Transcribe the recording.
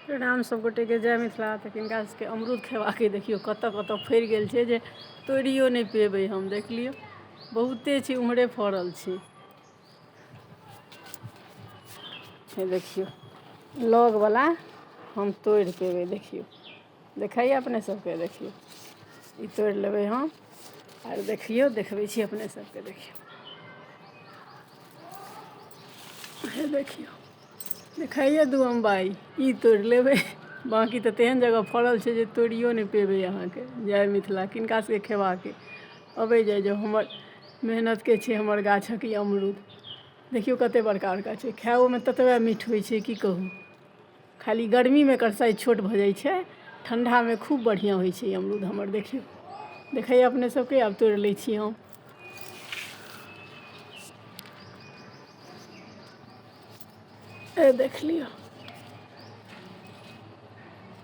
प्रणाम सब गोटे के, जय मिथिला। तऽ किनका सबके अमरूद खेबाके देखियो कतऽ कतऽ फड़ि गेल छै जे तोड़ियो नहीं पेबै हम। देख लियो बहुते छै, उम्हरे फड़ल छै। हे देखियो लग वाला हम तोड़ पेबै। देखियो देखाइए अपने सबके, देखियो ई तोड़ लेबै हम। आर देखियो देखबै छी अपने सबके, देखियो हे देखियो देखाइए दू अम्बाई ई तोड़ लेबै। बाकी तऽ तेहन जगह फड़ल छै जे तोड़ियो नहीं पेबै अहाँके। जय मिथिला। किनका सबके खेबाके अबै जाय जो हमर मेहनतके छै हमर गाछक ई अमरूद। देखियो कते बड़का बड़का छै, खाओमे ततबे मीठ होइ छै की कहू। खाली गर्मीमे एकर साइज छोट भऽ जाइ छै, ठण्डामे खूब बढ़िआँ होइ छै ई अमरूद हमर। देखियो देखैए अपने सबके। आब तोड़ि लै छी हम। ए देख लियो।